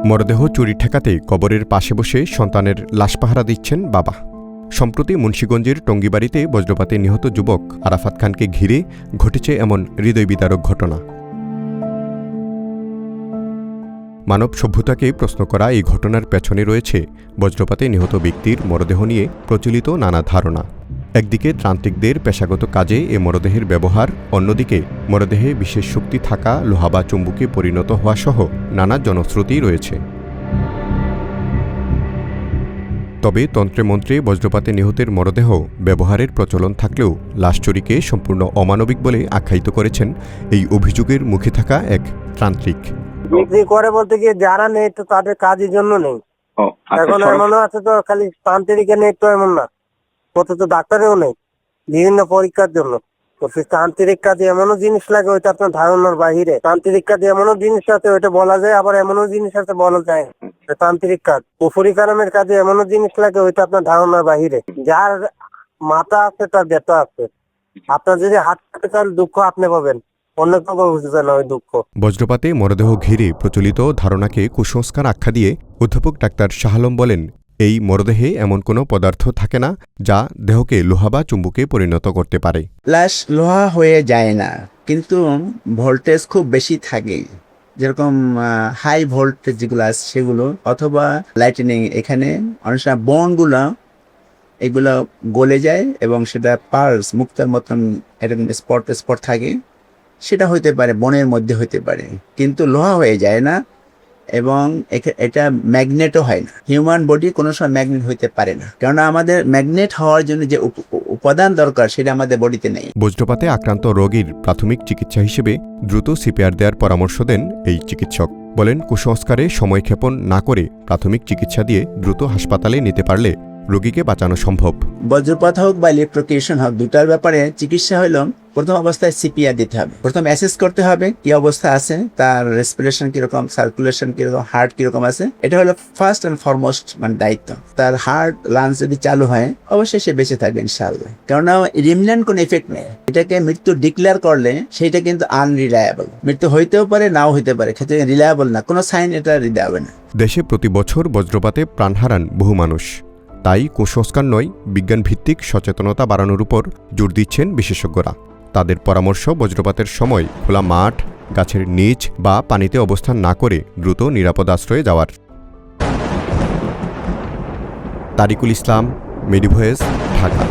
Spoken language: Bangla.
মরদেহ চুরি ঠেকাতে কবরের পাশে বসে সন্তানের লাশ পাহারা দিচ্ছেন বাবা। সম্প্রতি মুন্সিগঞ্জের টঙ্গিবাড়িতে বজ্রপাতে নিহত যুবক আরাফাত খানকে ঘিরে ঘটেছে এমন হৃদয়বিদারক ঘটনা। মানব সভ্যতাকে প্রশ্ন করা এই ঘটনার পেছনে রয়েছে বজ্রপাতে নিহত ব্যক্তির মরদেহ নিয়ে প্রচলিত নানা ধারণা। একদিকে ত্রান্তিকদের পেশাগত কাজে এ মরদেহের ব্যবহার, অন্যদিকে মরদেহে বিশেষ শক্তি থাকা লোহা বা চুম্বকে পরিণত হওয়া সহ নানা জনশ্রুতি রয়েছে। তবে তন্ত্রে মন্ত্রে বজ্রপাতে নিহতের মরদেহ ব্যবহারের প্রচলন থাকলেও লাশ চুরিকে সম্পূর্ণ অমানবিক বলে আখ্যায়িত করেছেন এই অভিযোগের মুখে থাকা এক ত্রান্ত্রিক। বিক্রি করে বলতে গিয়ে যারা নেই তো তাদের কাজের জন্য নেই। এখন এমনও আছে তো খালি তান্ত্রিকে নেই তো এমন না, কত তো ডাক্তারেও নেই বিভিন্ন পরীক্ষার জন্য। তো তান্ত্রিক কাজে এমনও জিনিস লাগে ওইটা আপনার ধারণার বাহিরে। তান্ত্রিক কাজে এমনও জিনিস আছে ওইটা বলা যায়, আবার এমনও জিনিস আছে বলা যায়। তান্ত্রিক কাজ পুফুরি কারামের কাজে এমনও জিনিস লাগে ওইটা আপনার ধারণার বাহিরে। যার মাথা আছে তার ব্যথা আছে। আপনার যদি হাত কাটে তাহলে দুঃখ আপনি পাবেন, অন্য কেউ বুঝবে না ওই দুঃখ। বজ্রপাতে মরদেহ ঘিরে প্রচলিত ধারণাকে কুসংস্কার আখ্যা দিয়ে অধ্যাপক ডাক্তার শাহ আলম বলেন, এই মরদেহে এমন কোনো পদার্থ থাকে না যা দেহকে লোহা বা চুম্বকে পরিণত করতে পারে। লাশ লোহা হয়ে যায় না, কিন্তু ভোল্টেজ খুব বেশি থাকে, যেরকম হাই ভোল্টেজ যেগুলো আছে সেগুলো, অথবা লাইটেনিং। এখানে অনেক সময় বনগুলো এগুলো গলে যায় এবং সেটা পার্স মুক্তার মতন এরকম স্পট থাকে, সেটা হইতে পারে, বনের মধ্যে হইতে পারে, কিন্তু লোহা হয়ে যায় না এবং এটা ম্যাগনেটও হয় না। হিউম্যান বডি কোনো সময় ম্যাগনেট হইতে পারে না, কারণ আমাদের ম্যাগনেট হওয়ার জন্য যে উপাদান দরকার সেটা আমাদের বডিতে নেই। বজ্রপাতে আক্রান্ত রোগীর প্রাথমিক চিকিৎসা হিসেবে দ্রুত সিপিআর দেওয়ার পরামর্শ দেন এই চিকিৎসক। বলেন, কুসংস্কারে সময়ক্ষেপণ না করে প্রাথমিক চিকিৎসা দিয়ে দ্রুত হাসপাতালে নিতে পারলে রোগীকে বাঁচানো সম্ভব। বজ্রপাত হোক বা ইলেকট্রোকিউশন হোক, দুটার ব্যাপারে চিকিৎসা হলো প্রথম অবস্থায় সিপিআর দিতে হবে। প্রথম অ্যাসেস করতে হবে কি অবস্থা আছে, তার রেসপিরেশন কিরকম, সার্কুলেশন কিরকম, হার্ট কিরকম আছে। এটা হলো ফার্স্ট অ্যান্ড ফরমোস্ট দায়িত্ব। তার হার্ট লাংস যদি চালু হয় অবশ্যই সে বেঁচে থাকবে ইনশাআল্লাহ, কারণ রিমন্যান্ট কোনো এফেক্ট নেই। এটাকে মৃত্যু ডিক্লেয়ার করলে সেইটা কিন্তু আনরিলায়েবল। মৃত্যু হইতেও পারে, নাও হইতে পারে, ক্ষেত্রে রিলায়েবল না, কোনো সাইন এটা রিলায়েবল না। দেশে প্রতি বছর বজ্রপাতে প্রাণ হারান বহু মানুষ। তাই কুসংস্কার নয়, বিজ্ঞানভিত্তিক সচেতনতা বাড়ানোর উপর জোর দিচ্ছেন বিশেষজ্ঞরা। তাদের পরামর্শ, বজ্রপাতের সময় খোলা মাঠ, গাছের নিচ বা পানিতে অবস্থান না করে দ্রুত নিরাপদ আশ্রয়ে যাওয়ার। তারিকুল ইসলাম, মেডিভয়েস, ঢাকা।